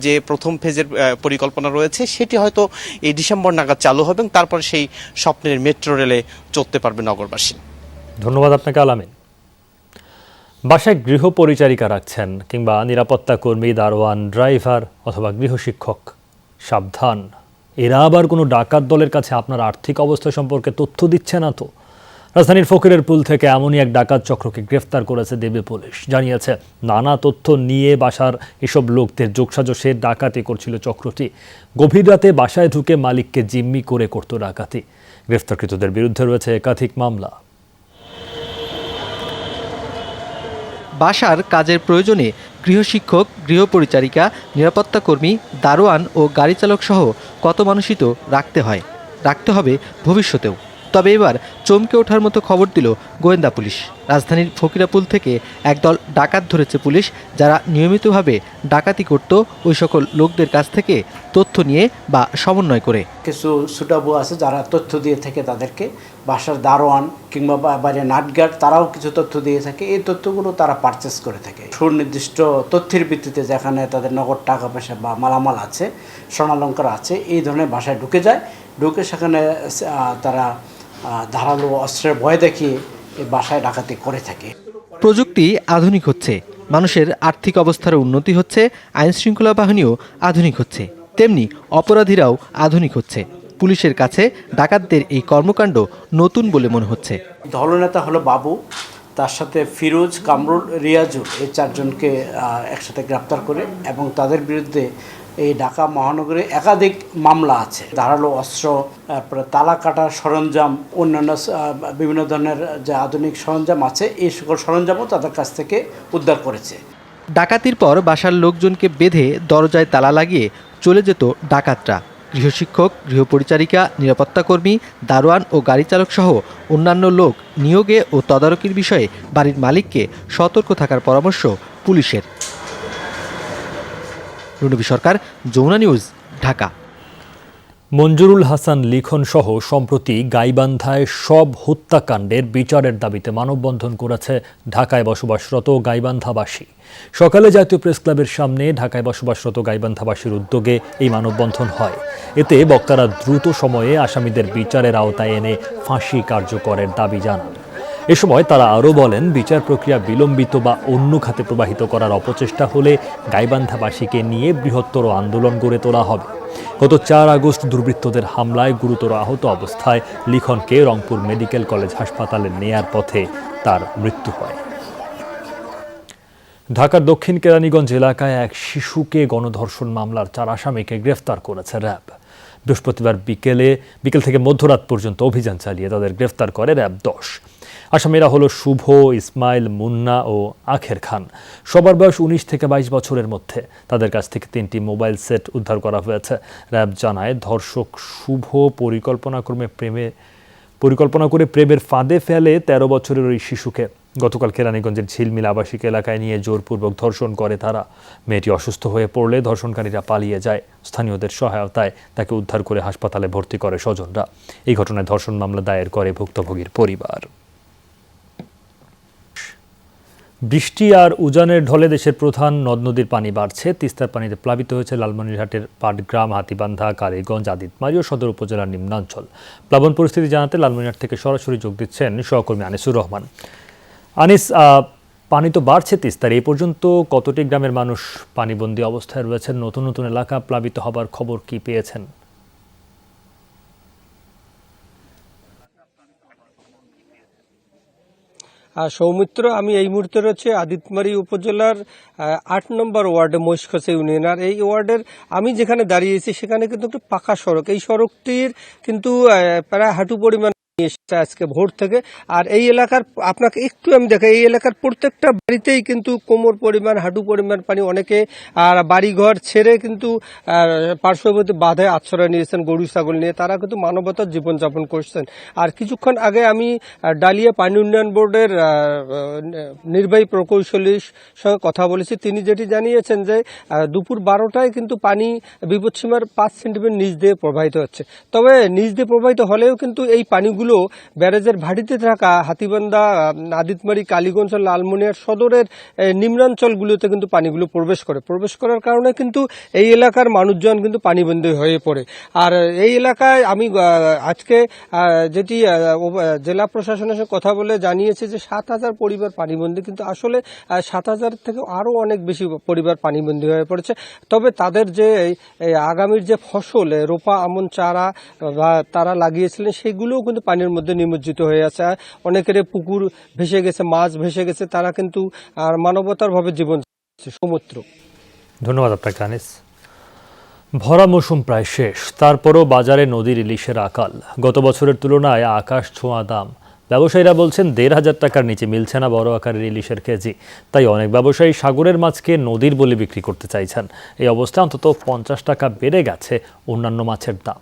যে প্রথম ফেজের পরিকল্পনা রয়েছে সেটি হয়তো এই ডিসেম্বর নাগাদ চালু হবে এবং তারপর সেই স্বপ্নের মেট্রো রেলে চড়তে পারবে নগরবাসী। ধন্যবাদ আপনাকে আলামিন। বাসায় গৃহ পরিচারিকা রাখছেন কিংবা নিরাপত্তা কর্মী, দারোয়ান, ড্রাইভার অথবা গৃহশিক্ষক, সাবধান, এরা আবার কোনো ডাকাত দলের কাছে আপনার আর্থিক অবস্থা সম্পর্কে তথ্য দিচ্ছে না তো। রাজধানীর ফকিরের পুল থেকে এমনই এক ডাকাত চক্রকে গ্রেফতার করেছে ডিবি পুলিশ। জানিয়েছে নানা তথ্য নিয়ে বাসার এসব লোকদের যোগসাজশে ডাকাতি করছিল চক্রটি। গভীর রাতে বাসায় ঢুকে মালিককে জিম্মি করে করত ডাকাতি। গ্রেফতারকৃতদের বিরুদ্ধে রয়েছে একাধিক মামলা। বাসার কাজের প্রয়োজনে গৃহশিক্ষক, গৃহপরিচারিকা, নিরাপত্তা কর্মী, দারোয়ান ও গাড়ি চালক সহ কত মানুষই তো রাখতে হবে ভবিষ্যতেও। তবে এবার চমকে ওঠার মতো খবর দিল গোয়েন্দা পুলিশ। রাজধানীর ফকিরাপুল থেকে একদল ডাকাত ধরেছে পুলিশ, যারা নিয়মিতভাবে ডাকাতি করত ওই সকল লোকদের কাছ থেকে তথ্য নিয়ে বা সমন্বয় করে। কিছু সুটাবু আছে যারা তথ্য দিয়ে থাকে তাদেরকে, বাসার দারোয়ান কিংবা বাইরে নাটগার্ড তারাও কিছু তথ্য দিয়ে থাকে। এই তথ্যগুলো তারা পারচেস করে থাকে সুনির্দিষ্ট তথ্যের ভিত্তিতে, যেখানে তাদের নগদ টাকা পয়সা বা মালামাল আছে, স্বর্ণালঙ্কার আছে, এই ধরনের বাসায় ঢুকে সেখানে তারা ধারালো অস্ত্রের ভয় দেখিয়ে এই বাসায় ডাকাতি করে থাকে। প্রযুক্তি আধুনিক হচ্ছে, মানুষের আর্থিক অবস্থার উন্নতি হচ্ছে, আইন শৃঙ্খলা বাহিনীও আধুনিক হচ্ছে, তেমনি অপরাধীরাও আধুনিক হচ্ছে। পুলিশের কাছে ডাকাতদের এই কর্মকাণ্ড নতুন বলে মনে হচ্ছে। দলনেতা হলো বাবু, তার সাথে ফিরোজ, কামরুল, রিয়াজুল, এই 4 জনকে একসাথে গ্রেপ্তার করে এবং তাদের বিরুদ্ধে এই ঢাকা মহানগরে একাধিক মামলা আছে। ধারালো অস্ত্র, তালা কাটার সরঞ্জাম, অন্যান্য বিভিন্ন ধরনের যে আধুনিক সরঞ্জাম আছে, এই সকল সরঞ্জামও তাদের কাছ থেকে উদ্ধার করেছে। ডাকাতির পর বাসার লোকজনকে বেঁধে দরজায় তালা লাগিয়ে চলে যেত ডাকাতরা। গৃহশিক্ষক, গৃহপরিচারিকা, নিরাপত্তা কর্মী, দারোয়ান ও গাড়ি চালক সহ অন্যান্য লোক নিয়োগে ও তদারকির বিষয়ে বাড়ির মালিককে সতর্ক থাকার পরামর্শ পুলিশের। রুনবী সরকার, যমুনা নিউজ, ঢাকা। মঞ্জুরুল হাসান লিখন সহ সম্প্রতি গাইবান্ধায় সব হত্যাকাণ্ডের বিচারের দাবিতে মানববন্ধন করেছে ঢাকায় বসবাসরত গাইবান্ধাবাসী। সকালে জাতীয় প্রেস ক্লাবের সামনে ঢাকায় বসবাসরত গাইবান্ধাবাসীর উদ্যোগে এই মানববন্ধন হয়। এতে বক্তারা দ্রুত সময়ে আসামিদের বিচারের আওতায় এনে ফাঁসি কার্যকরের দাবি জানান। এ সময় তারা আরও বলেন, বিচার প্রক্রিয়া বিলম্বিত বা অন্য খাতে প্রবাহিত করার অপচেষ্টা হলে গাইবান্ধাবাসীকে নিয়ে বৃহত্তর আন্দোলন গড়ে তোলা হবে। গত 4 আগস্ট দুর্বৃত্তদের হামলায় গুরুতর আহত অবস্থায় লিখনকে রংপুর মেডিকেল কলেজ হাসপাতালে নেয়ার পথে তার মৃত্যু হয়। ঢাকার দক্ষিণ কেরানীগঞ্জ এলাকায় এক শিশুকে গণধর্ষণ মামলার 4 আসামিকে গ্রেফতার করেছে র্যাব। বৃহস্পতিবার বিকেল থেকে মধ্যরাত পর্যন্ত অভিযান চালিয়ে তাদের গ্রেফতার করে র্যাব 10। আসামিরা হলো শুভ, ইসমাইল, মুন্না ও আখের খান। সবার বয়স 19 থেকে 22 বছরের মধ্যে। তাদের কাছ থেকে 3টি মোবাইল সেট উদ্ধার করা হয়েছে। র্যাব জানায়, ধর্ষক শুভ পরিকল্পনা করে প্রেমের ফাঁদে ফেলে 13 বছরের ওই শিশুকে। গতকাল কেরানীগঞ্জের ঝিলমিল আবাসিক এলাকায় নিয়ে জোরপূর্বক ধর্ষণ করে তারা। মেয়েটি অসুস্থ হয়ে পড়লে ধর্ষণকারীরা পালিয়ে যায়। স্থানীয়দের সহায়তায় তাকে উদ্ধার করে হাসপাতালে ভর্তি করে স্বজনরা। এই ঘটনায় ধর্ষণ মামলা দায়ের করে ভুক্তভোগীর পরিবার। বৃষ্টি আর উজানের ঢলে দেশের প্রধান নদ নদীর পানি বাড়ছে। তিস্তার পানিতে প্লাবিত হয়েছে লালমনিরহাটের পাটগ্রাম, হাতীবান্ধা, কালীগঞ্জ, আদিতমারি ও সদর উপজেলার নিম্নাঞ্চল। প্লাবন পরিস্থিতি জানাতে লালমনিরহাট থেকে সরাসরি যোগ দিচ্ছেন সহকর্মী আনিসুর রহমান। আনিস, পানি তো বাড়ছে তিস্তার, এই পর্যন্ত কতটি গ্রামের মানুষ পানিবন্দী অবস্থায় রয়েছেন? নতুন নতুন এলাকা প্লাবিত হবার খবর কি পেয়েছেন? সৌমিত্র, আমি এই মুহূর্তে রয়েছে আদিতমারি উপজেলার ৮ নম্বর ওয়ার্ডে মহিষখসা ইউনিয়ন। আর এই ওয়ার্ডের আমি যেখানে দাঁড়িয়েছি সেখানে কিন্তু একটা পাকা সড়ক। এই সড়কটির কিন্তু প্রায় হাঁটু পরিমাণ এসেছে আজকে ভোর থেকে। আর এই এলাকার আপনাকে একটু আমি দেখাই, এই এলাকার প্রত্যেকটা বাড়িতেই কিন্তু কোমর পরিমাণ, হাঁটু পরিমাণ পানি। অনেকে আর বাড়িঘর ছেড়ে কিন্তু পার্শ্ববর্তী বাঁধে আশ্রয় নিয়েছেন গরু ছাগল নিয়ে, তারা কিন্তু মানবতার জীবনযাপন করছেন। আর কিছুক্ষণ আগে আমি ডালিয়া পানি উন্নয়ন বোর্ডের নির্বাহী প্রকৌশলীর সঙ্গে কথা বলেছি। তিনি যেটি জানিয়েছেন যে দুপুর 12টায় কিন্তু পানি বিপদসীমার 5 সেন্টিমিটার নিচ দিয়ে প্রবাহিত হচ্ছে। তবে নিচ দিয়ে প্রবাহিত হলেও কিন্তু এই পানিগুলো ব্যারেজের ভাটিতে থাকা হাতীবান্ধা, আদিতমারি, কালীগঞ্জ, লালমনিরহাট সদরের নিম্নাঞ্চলগুলোতে কিন্তু পানিগুলো প্রবেশ করার কারণে কিন্তু এই এলাকার মানুষজন কিন্তু পানিবন্দী হয়ে পড়ে। আর এই এলাকায় আমি আজকে যেটি জেলা প্রশাসনের সাথে কথা বলে জানিয়েছে যে 7,000 পরিবার পানিবন্দী, কিন্তু আসলে 7,000 থেকে আরও অনেক বেশি পরিবার পানিবন্দী হয়ে পড়েছে। তবে তাদের যে আগামীর যে ফসল রোপা আমন চারা তারা লাগিয়েছিলেন সেগুলোও কিন্তু পানির মধ্যে নিমজ্জিত হয়ে আছে। অনেকের পুকুর ভেসে গেছে, মাছ ভেসে গেছে, তারা কিন্তু আর মানবতার ভাবে জীবন সমুদ্র। ধন্যবাদ আপনাকে আনিস। ভরা মৌসুম প্রায় শেষ, তারপরও বাজারে নদীর ইলিশের আকাল। গত বছরের তুলনায় আকাশ ছোঁয়া দাম। ব্যবসায়ীরা বলছেন 1,500 টাকার নিচে মিলছে না বড় আকারের ইলিশের কেজি। তাই অনেক ব্যবসায়ী সাগরের মাছকে নদীর বলে বিক্রি করতে চাইছেন। এই অবস্থায় অন্তত 50 টাকা বেড়ে গেছে অন্যান্য মাছের দাম।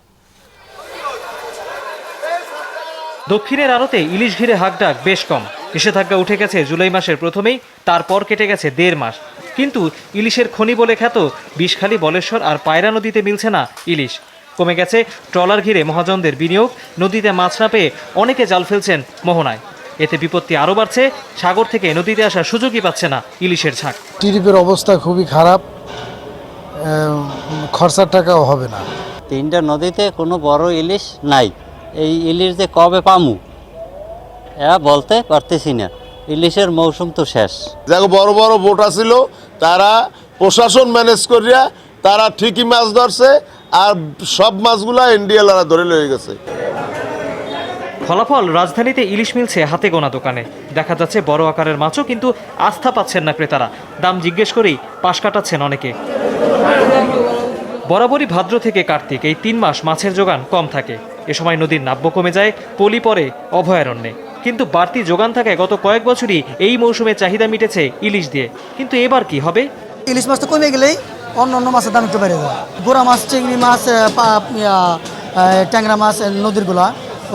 দক্ষিণের আড়তে ইলিশ ঘিরে হাকডাক বেশ কম। নিষেধাজ্ঞা উঠে গেছে জুলাই মাসের প্রথমেই, তারপর কেটে গেছে 1.5 মাস। কিন্তু ইলিশের খনি বলে খ্যাত বিষখালী, বলেশ্বর আর পায়রা নদীতে মিলছে না ইলিশ। কমে গেছে ট্রলার ঘিরে মহাজনদের বিনিয়োগ। নদীতে মাছ না পেয়ে অনেকে জাল ফেলছেন মোহনায়। এতে বিপত্তি আরও বাড়ছে। সাগর থেকে নদীতে আসার সুযোগই পাচ্ছে না ইলিশের ঝাঁক। টিরিপের অবস্থা খুবই খারাপ, খরচার টাকাও হবে না। 3টা নদীতে কোনো বড় ইলিশ নাই। এই ইলিশ যে কবে পামু এরা বলতে পারতেছি না। ইলিশের মৌসুম তো শেষ। যাকে বড় বড় বোট ছিল তারা প্রশাসন ম্যানেজ করিয়া তারা ঠিকই মাছ ধরছে, আর সব মাছগুলা ইন্ডিয়ালারা ধরে লয়ে গেছে। ফলাফল, রাজধানীতে ইলিশ মিলছে হাতে গোনা দোকানে। দেখা যাচ্ছে বড় আকারের মাছও, কিন্তু আস্থা পাচ্ছেন না ক্রেতারা। দাম জিজ্ঞেস করেই পাশ কাটাচ্ছেন অনেকে। বরাবরই ভাদ্র থেকে কার্তিক এই 3 মাস মাছের যোগান কম থাকে। এ সময় নদীর নাব্য কমে যায়, পলি পড়ে অভয়ারণ্যে। কিন্তু বাড়তি যোগান থাকায় গত কয়েক বছরই এই মৌসুমে চাহিদা মিটেছে ইলিশ দিয়ে। কিন্তু এবার কি হবে? ইলিশ মাছ তো কমে গেলেই অন্য মাছের দাম একটু বেড়ে যায়। গোড়া মাছ, চিংড়ি মাছ, ট্যাংরা মাছ, নদীরগুলা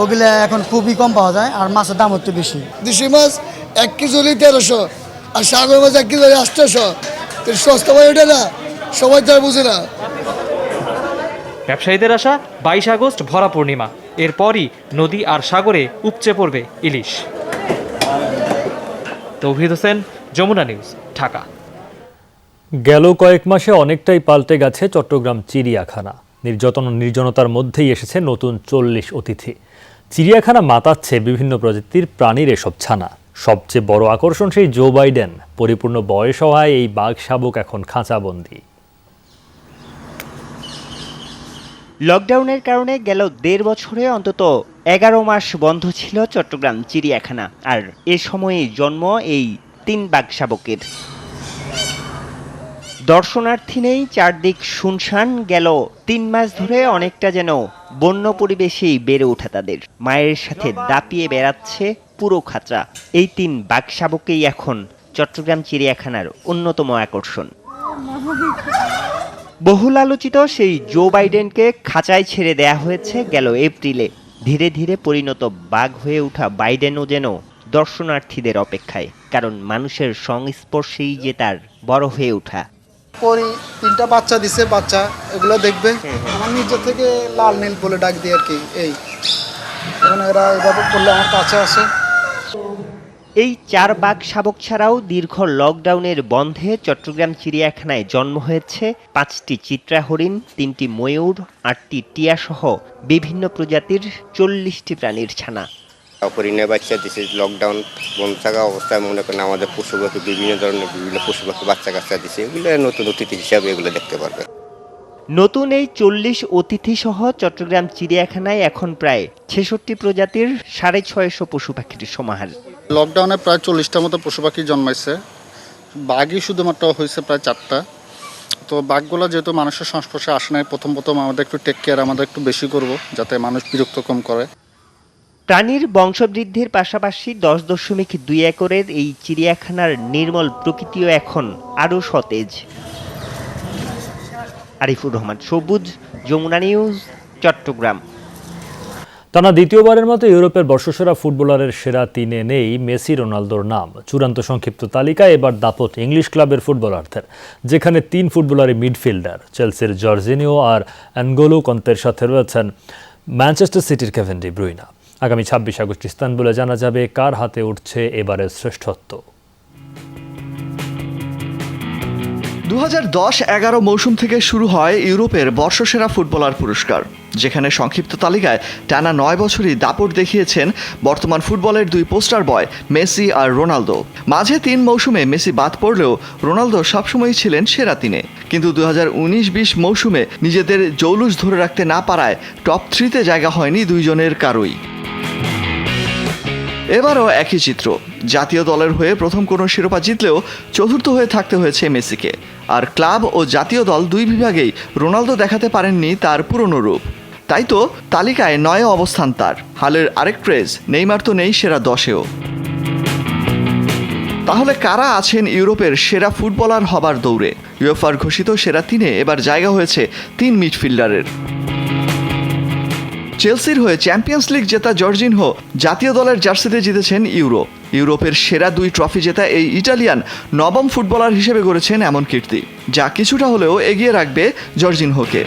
ওগুলা এখন খুবই কম পাওয়া যায়, আর মাছের দাম একটু বেশি। দেশি মাছ 1 কেজি হলে 1300, আর সাগর মাছ 1 কেজি হলে 800। সস্তা ভাই ওটা না, সবাই তো আর বুঝে না। ব্যবসায়ীদের আশা 22 আগস্ট ভরা পূর্ণিমা, এরপরই নদী আর সাগরে উপচে পড়বে ইলিশ। তৌহিদ হোসেন, যমুনা নিউজ, ঢাকা। গেল কয়েক মাসে অনেকটাই পাল্টে গেছে চট্টগ্রাম চিড়িয়াখানা। নির্জনতার মধ্যেই এসেছে নতুন 40 অতিথি। চিড়িয়াখানা মাতাচ্ছে বিভিন্ন প্রজাতির প্রাণীর এসব ছানা। সবচেয়ে বড় আকর্ষণ সেই জো বাইডেন। পরিপূর্ণ বয়স হওয়ায় এই বাঘ শাবক এখন খাঁচাবন্দি। লকডাউনের কারণে গেল 1.5 বছরে অন্তত 11 মাস বন্ধ ছিল চট্টগ্রাম চিড়িয়াখানা। আর এ সময়ে জন্ম এই 3 বাঘ শাবকের। দর্শনার্থী নেই, চারদিক শুনশান। গেল 3 মাস ধরে অনেকটা যেন বন্য পরিবেশেই বেড়ে ওঠা তাদের। মায়ের সাথে দাপিয়ে বেড়াচ্ছে পুরো খাঁচা। এই 3 বাঘ শাবকেই এখন চট্টগ্রাম চিড়িয়াখানার অন্যতম আকর্ষণ। বহুল আলোচিত সেই জো বাইডেনকে খাঁচায় ছেড়ে দেয়া হয়েছে গেল এপ্রিলে। ধীরে ধীরে পরিণত বাঘ হয়ে ওঠা বাইডেনও যেন দর্শনার্থীদের অপেক্ষায়, কারণ মানুষের সংস্পর্শেই যে তার বড় হয়ে ওঠা। পরে 3টা বাচ্চা দিছে, বাচ্চা এগুলো দেখবে। আমার নিজে থেকে লাল নীল বলে ডাক দিই আর কি। এই এখন এরা এভাবে করলে আমার কাছে আসে। এই 4 বাঘ শাবক ছাড়াও দীর্ঘ লকডাউনের বন্ধে চট্টগ্রাম চিড়িয়াখানায় জন্ম হয়েছে 5টি চিত্রা হরিণ, 3টি ময়ূর, 8টি টিয়া সহ বিভিন্ন প্রজাতির 40টি প্রাণীর ছানা। হরিণের বাচ্চা দিচ্ছে, লকডাউন বন্ধ থাকা অবস্থায় মনে করেন আমাদের পশু পাখি বিভিন্ন ধরনের বিভিন্ন পশু পাখি বাচ্চা কাচ্চা দিচ্ছে, এগুলো নতুন অতিথি হিসাবে এগুলো দেখতে পারবে। নতুন এই 40 অতিথি সহ চট্টগ্রাম চিড়িয়াখানায় এখন প্রায় 66 প্রজাতির 650 পশু পাখির সমাহার। লকডাউনে প্রায় 40টার মতো পশু পাখি জন্মাইছে, বাঘই শুধুমাত্র হয়েছে প্রায় 4টা। তো বাঘগুলো যেহেতু মানুষের সংস্পর্শে আসে নাই, প্রথম আমাদের একটু টেক কেয়ার আমাদের একটু বেশি করব, যাতে মানুষ বিরক্ত কম করে। প্রাণীর বংশবৃদ্ধির পাশাপাশি 10.2 একরের এই চিড়িয়াখানার নির্মল প্রকৃতিও এখন আরও সতেজ। আরিফুর রহমান সবুজ, যমুনা নিউজ, চট্টগ্রাম। টানা দ্বিতীয়বারের মতো ইউরোপের বর্ষসেরা ফুটবলারের সেরা 3-এ নেই মেসি, রোনালদোর নাম। চূড়ান্ত সংক্ষিপ্ত তালিকায় এবার দাপট ইংলিশ ক্লাবের ফুটবলারদের, যেখানে 3 ফুটবলারই মিডফিল্ডার। চেলসির জর্জিনিও আর অ্যানগোলো কন্তের সাথে রয়েছেন ম্যানচেস্টার সিটির কেভিন ডি ব্রুইনা। আগামী 26 আগস্ট ইস্তানবুলে জানা যাবে কার হাতে উঠছে এবারের শ্রেষ্ঠত্ব। 2010-11 মৌসুম থেকে শুরু হয় ইউরোপের বর্ষসেরা ফুটবলার পুরস্কার, যেখানে সংক্ষিপ্ত তালিকায় টানা 9 বছরই দাপট দেখিয়েছেন বর্তমান ফুটবলের 2 পোস্টার বয় মেসি আর রোনালদো। মাঝে 3 মৌসুমে মেসি বাদ পড়লেও রোনালদো সবসময়ই ছিলেন সেরা 3-এ। কিন্তু 2019-20 মৌসুমে নিজেদের জৌলুস ধরে রাখতে না পারায় টপ 3-তে জায়গা হয়নি দুইজনের কারোই। এবারও একই চিত্র। জাতীয় দলের হয়ে প্রথম কোনো শিরোপা জিতলেও চতুর্থ হয়ে থাকতে হয়েছে মেসিকে। আর ক্লাব ও জাতীয় দল 2 বিভাগেই রোনালদো দেখাতে পারেননি তার পুরনো রূপ। তাই তো তালিকায় 9 অবস্থান তার। হালের আরেক ক্রেজ, নেইমার তো নেই সেরা 10-এও। তাহলে কারা আছেন ইউরোপের সেরা ফুটবলার হবার দৌড়ে? ইউএফার ঘোষিত সেরা 3-এ এবার জায়গা হয়েছে 3 মিডফিল্ডারের। চেলসির হয়ে চ্যাম্পিয়ন্স লিগ জেতা জর্জিনহো জাতীয় দলের জার্সিতে জিতেছেন ইউরোপের সেরা 2 ট্রফি জেতা এই ইটালিয়ান নবম ফুটবলার হিসেবে গড়েছেন এমন কীর্তি, যা কিছুটা হলেও এগিয়ে রাখবে জর্জিনহোকে।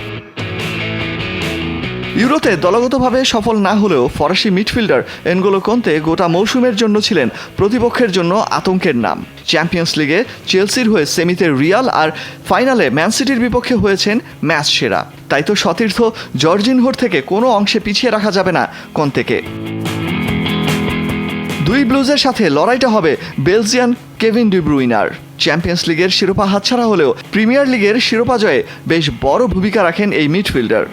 ইউরোতে দলগতভাবে সফল না হলেও ফরাসি মিডফিল্ডার এনগোলো কন্তে গোটা মৌসুমের জন্য ছিলেন প্রতিপক্ষের জন্য আতঙ্কের নাম। চ্যাম্পিয়ন্স লিগে চেলসির হয়ে সেমিতে রিয়াল আর ফাইনালে ম্যান সিটির বিপক্ষে হয়েছেন ম্যাচ সেরা। তাই তো সতীর্থ জর্জিনহোর থেকে কোনো অংশে পিছিয়ে রাখা যাবে না কন্তেকে। 2 ব্লুজের সাথে লড়াইটা হবে বেলজিয়ান কেভিন ডি ব্রুইনার। চ্যাম্পিয়ন্স লিগের শিরোপা হাতছাড়া হলেও প্রিমিয়ার লিগের শিরোপা জয়ে বেশ বড় ভূমিকা রাখেন এই মিডফিল্ডার।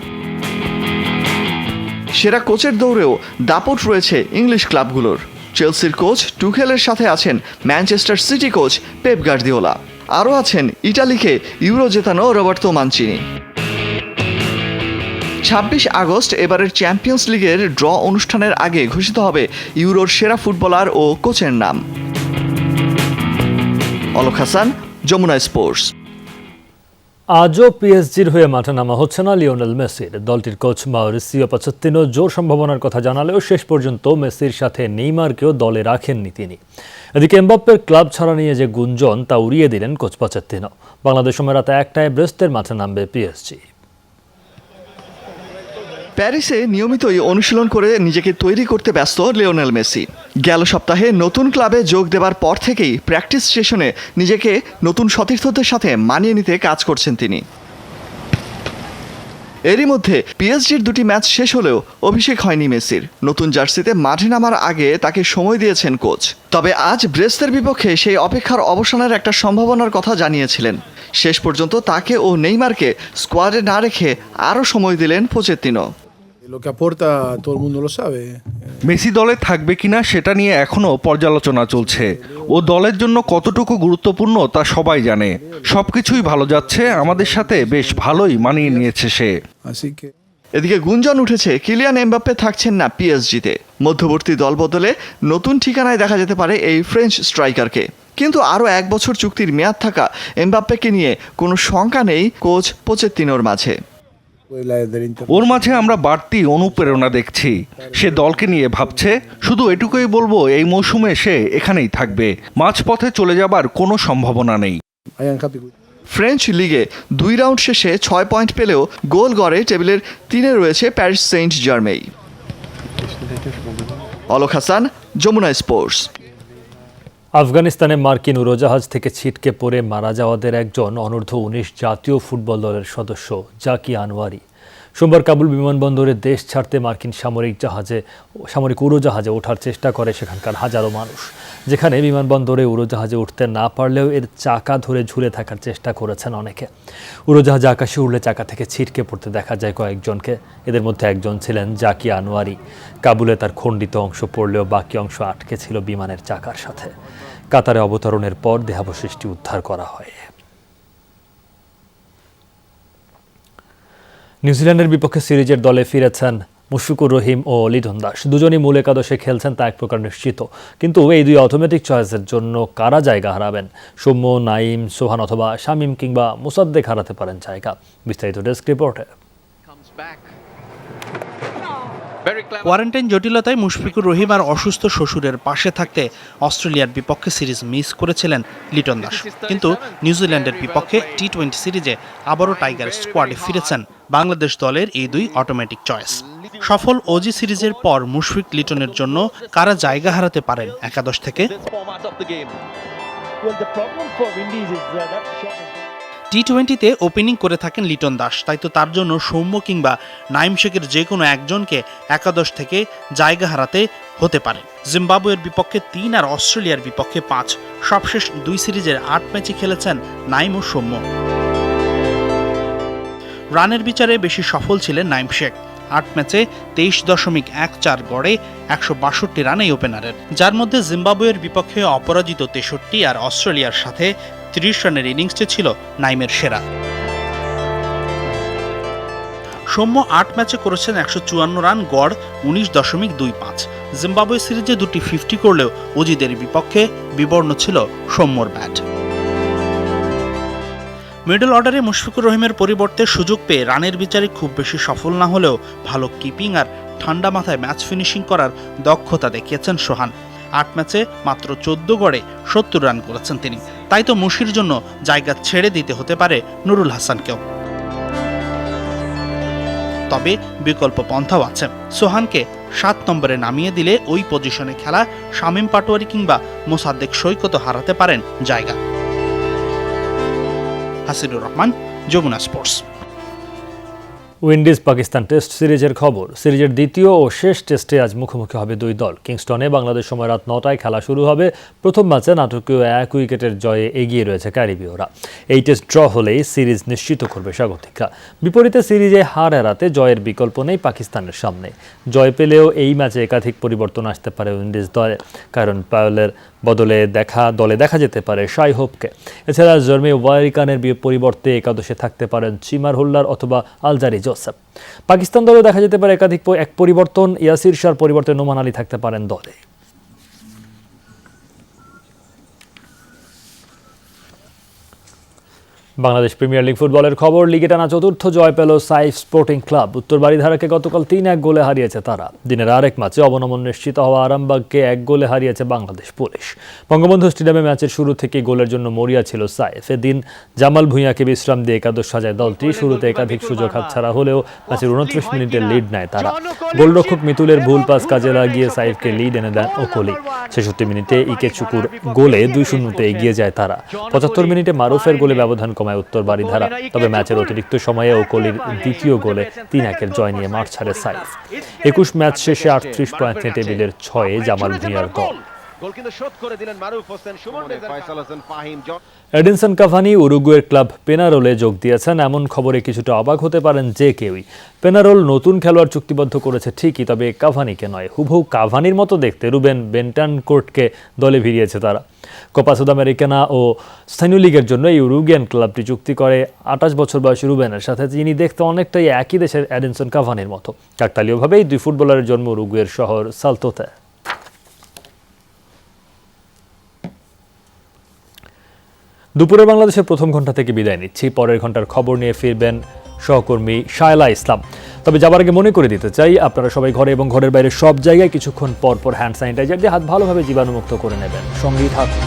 সেরা কোচের দৌড়েও দাপট রয়েছে ইংলিশ ক্লাবগুলোর। চেলসির কোচ টুখেলের সাথে আছেন Manchester City coach Pep Guardiola. আরও আছেন ইটালিকে ইউরো জেতানো রবার্তো মানচিনি। 26 আগস্ট এবারের চ্যাম্পিয়ন্স লিগের ড্র অনুষ্ঠানের আগে ঘোষিত হবে ইউরোর সেরা ফুটবলার ও কোচের নাম। অলক হাসান, যমুনা স্পোর্টস। আজও পিএসজির হয়ে মাঠে নামা হচ্ছে না লিওনেল মেসির। দলটির কোচ মাউরিসিও পোচেত্তিনো জোর সম্ভাবনার কথা জানালেও শেষ পর্যন্ত মেসির সাথে নেইমারকেও দলে রাখেননি তিনি। এদিকে এমবাপ্পের ক্লাব ছাড়া নিয়ে যে গুঞ্জন তা উড়িয়ে দিলেন কোচ পোচেত্তিনো। বাংলাদেশ সময় রাতে 1টায় ব্রেস্টের মাঠে নামবে পিএসজি। প্যারিসে নিয়মিতই অনুশীলন করে নিজেকে তৈরি করতে ব্যস্ত লিওনেল মেসি। গেল সপ্তাহে নতুন ক্লাবে যোগ দেবার পর থেকেই প্র্যাকটিস সেশনে নিজেকে নতুন সতীর্থদের সাথে মানিয়ে নিতে কাজ করছেন তিনি। এরই মধ্যে পিএসজির 2টি ম্যাচ শেষ হলেও অভিষেক হয়নি মেসির। নতুন জার্সিতে মাঠে নামার আগে তাকে সময় দিয়েছেন কোচ। তবে আজ ব্রেস্টের বিপক্ষে সেই অপেক্ষার অবসানের একটা সম্ভাবনার কথা জানিয়েছিলেন। শেষ পর্যন্ত তাকে ও নেইমারকে স্কোয়াডে না রেখে আরও সময় দিলেন পোচেত্তিনো। মেসি দলে থাকবে কিনা সেটা নিয়ে এখনও পর্যালোচনা চলছে। ও দলের জন্য কতটুকু গুরুত্বপূর্ণ তা সবাই জানে। সবকিছুই ভালো যাচ্ছে, আমাদের সাথে বেশ ভালোই মানিয়ে নিয়েছে সে। এদিকে গুঞ্জন উঠেছে কিলিয়ান এমবাপ্পে থাকছেন না পিএসজিতে। মধ্যবর্তী দল বদলে নতুন ঠিকানায় দেখা যেতে পারে এই ফ্রেঞ্চ স্ট্রাইকারকে। কিন্তু আরও 1 বছর চুক্তির মেয়াদ থাকা এমবাপ্পেকে নিয়ে কোনো শঙ্কা নেই কোচ পোচেত্তিনোর মাঝে। ওর মাঝে আমরা বাড়তি অনুপ্রেরণা দেখছি। সে দলকে নিয়ে ভাবছে। শুধু এটুকুই বলবো, এই মৌসুমে সে এখানেই থাকবে। মাঝপথে চলে যাবার কোনো সম্ভাবনা নেই। ফ্রেঞ্চ লিগে 2 রাউন্ড শেষে 6 পয়েন্ট পেলেও গোল গড়ে টেবিলের 3-এ রয়েছে প্যারিস সেন্ট জার্মেই। অলক হাসান, যমুনা স্পোর্টস। আফগানিস্তানে মার্কিন উড়োজাহাজ থেকে ছিটকে পড়ে মারা যাওয়াদের একজন অনূর্ধ্ব-19 জাতীয় ফুটবল দলের সদস্য জাকি আনোয়ারি সোমবার কাবুল বিমানবন্দরে দেশ ছাড়তে মার্কিন সামরিক উড়োজাহাজে ওঠার চেষ্টা করে সেখানকার হাজারো মানুষ। যেখানে বিমানবন্দরে উড়োজাহাজে উঠতে না পারলেও এর চাকা ধরে ঝুলে থাকার চেষ্টা করেছেন অনেকে। উড়োজাহাজে আকাশে উড়লে চাকা থেকে ছিটকে পড়তে দেখা যায় কয়েকজনকে। এদের মধ্যে একজন ছিলেন জাকি আনোয়ারি। কাবুলে তার খণ্ডিত অংশ পড়লেও বাকি অংশ আটকে ছিল বিমানের চাকার সাথে। কাতারে অবতরণের পর দেহাবশেষটি উদ্ধার করা হয়। নিউজিল্যান্ডের বিপক্ষে সিরিজের দলে ফিরেছেন মুশফিকুর রহিম ও লিটন দাস। দুজনই মূল একাদশে খেলছেন তা এক প্রকার নিশ্চিত। কিন্তু এই দুই অটোমেটিক চয়েসের জন্য কারা জায়গা হারাবেন? সৌম্য, নাইম, সোহান অথবা শামীম কিংবা মুসাদ্দেক হারাতে পারেন জায়গা। বিস্তারিত ডেস্ক রিপোর্টে। কোয়ারেন্টাইন জটিলতায় মুশফিকুর রহিম আর অসুস্থ শ্বশুরের পাশে থাকতে অস্ট্রেলিয়ার বিপক্ষে সিরিজ মিস করেছিলেন লিটন দাস। কিন্তু নিউজিল্যান্ডের বিপক্ষে টি-20 সিরিজে আবারও টাইগার স্কোয়াডে ফিরেছেন বাংলাদেশ দলের এই দুই অটোমেটিক চয়েস। সফল ওজি সিরিজের পর মুশফিক লিটনের জন্য কারা জায়গা হারাতে পারেন একাদশ থেকে? টি-20তে ওপেনিং করে থাকেন লিটন দাস, তাই তো তার জন্য সৌম্য কিংবা নাইম শেখের যে কোনো একজনকে একাদশ থেকে জায়গা হারাতে হতে পারে। জিম্বাবুয়ের বিপক্ষে 3 আর অস্ট্রেলিয়ার বিপক্ষে 5, সবশেষ 2 সিরিজের 8 ম্যাচে খেলেছেন নাইম ও সৌম্য। রানের বিচারে বেশি সফল ছিলেন নাইম শেখ। 8 ম্যাচে 23.14 গড়ে 162 রান এই ওপেনারের, যার মধ্যে জিম্বাবুয়ের বিপক্ষে অপরাজিত 63 আর অস্ট্রেলিয়ার সাথে 30 রানের ইনিংসটি ছিল নাইমের সেরা। সৌম্য 8 ম্যাচে করেছেন 154 রান, গড় 19.25। জিম্বাবুয়ে সিরিজে 2টি 50 করলেও অজিদের বিপক্ষে বিবর্ণ ছিল সৌম্যর ব্যাট। মিডল অর্ডারে মুশফিকুর রহিমের পরিবর্তে সুযোগ পেয়ে রানের বিচারে খুব বেশি সফল না হলেও ভালো কিপিং আর ঠান্ডা মাথায় ম্যাচ ফিনিশিং করার দক্ষতা দেখিয়েছেন সোহান। 8 ম্যাচে মাত্র 14 গড়ে 70 রান করেছেন তিনি। তাই তো মুশির জন্য জায়গা ছেড়ে দিতে হতে পারে নুরুল হাসানকেও। তবে বিকল্প পন্থাও আছে। সোহানকে 7 নম্বরে নামিয়ে দিলে ওই পজিশনে খেলা শামীম পাটোয়ারি কিংবা মোসাদ্দেক সৈকত হারাতে পারেন জায়গা। Hasinur Rahman, Jamuna Sports. Windies Pakistan Test সিরিজের খবর। সিরিজের দ্বিতীয় ও শেষ টেস্টে আজ মুখোমুখি হবে দুই দল। কিংস্টনে বাংলাদেশ সময় রাত 9টায় খেলা শুরু হবে। প্রথম ম্যাচে নাটকীয় 1 উইকেটের জয়ে এগিয়ে রয়েছে ক্যারিবীয়রা। এই টেস্ট ড্র হলেই সিরিজ নিশ্চিত করবে স্বাগতিকরা। বিপরীতে সিরিজে হার এড়াতে জয়ের বিকল্প নেই পাকিস্তানের সামনে। জয় পেলেও এই ম্যাচে একাধিক পরিবর্তন আসতে পারে উইন্ডিজ দলে, কারণ পাওয়েলের বদলে দলে দেখা যেতে পারে শাই হোপকে। এছাড়া জর্মি ওয়ারিকানের পরিবর্তে একাদশে থাকতে পারেন চিমার হোল্ডার অথবা আলজারি জোসেফ। পাকিস্তান দলেও দেখা যেতে পারে একাধিক পরিবর্তন। ইয়াসির শাহর পরিবর্তে নোমান আলী থাকতে পারেন দলে। বাংলাদেশ প্রিমিয়ার লিগ ফুটবলের খবর। লিগে টানা চতুর্থ জয় পেল সাইফ স্পোর্টিং ক্লাব। উত্তর বারিধারাকে গতকাল 3-1 গোলে হারিয়েছে তারা। দিনের আরেক ম্যাচে অবনমন নিশ্চিত হওয়া আরামবাগকে 1 গোলে হারিয়েছে বাংলাদেশ পুলিশ। বঙ্গবন্ধু স্টেডিয়ামে ম্যাচের শুরু থেকে গোলের জন্য মরিয়া ছিল সাইফ। এদিন জামাল ভুঁইয়াকে বিশ্রাম দিয়ে একাদশ সাজায় দলটি। শুরুতে একাধিক সুযোগ হাতছাড়া হলেও ম্যাচের 29 মিনিটে লিড নেয় তারা। গোলরক্ষক মিতুলের ভুল পাস কাজে লাগিয়ে সাইফকে লিড এনে দেন ওকলি। 66 মিনিটে ইকেচুকুর গোলে 2-0 এগিয়ে যায় তারা। 75 মিনিটে মারুফের গোলে ব্যবধান উত্তর বারিধারা। তবে ম্যাচের অতিরিক্ত সময়ে ওকলির দ্বিতীয় গোলে 3-1 জয় নিয়ে মাঠ ছাড়ে সাইফ। 21 ম্যাচ শেষে 38 পয়েন্ট নিয়ে টেবিলের 6-এ জামাল ভুঁইয়ার দল। এডিনসন কাভানি উরুগুয়ের ক্লাব পেনারোলে যোগ দিয়েছেন। এমন খবরে কিছুটা অবাক হতে পারেন যে কেউই। পেনারোল নতুন খেলোয়াড় চুক্তিবদ্ধ করেছে ঠিকই, তবে কাভানিকে নয়। হুবহু কাভানির মতো দেখতে রুবেন বেন্টানকোর্টকে দলে ভিড়িয়েছে তারা। কোপা সুদামেরিকানা ও স্থানীয় লিগের জন্য এই উরুগুয়ান ক্লাবটি চুক্তি করে 28 বছর বয়সী রুবেনের সাথে, যিনি দেখতে অনেকটাই একই দেশের এডিনসন কাভানির মতো। কাকতালীয়ভাবেই দুই ফুটবলারের জন্ম উরুগুয়ের শহর সালতোতে। দুপুরে বাংলাদেশের প্রথম ঘন্টা থেকে বিদায় নিচ্ছি। পরের ঘন্টার খবর নিয়ে ফিরবেন সহকর্মী শায়লা ইসলাম। তবে যাবার আগে মনে করে দিতে চাই, আপনারা সবাই ঘরে এবং ঘরের বাইরে সব জায়গায় কিছুক্ষণ পর পর হ্যান্ড স্যানিটাইজার দিয়ে হাত ভালোভাবে জীবাণুমুক্ত করে নেবেন। সঙ্গেই থাকুন।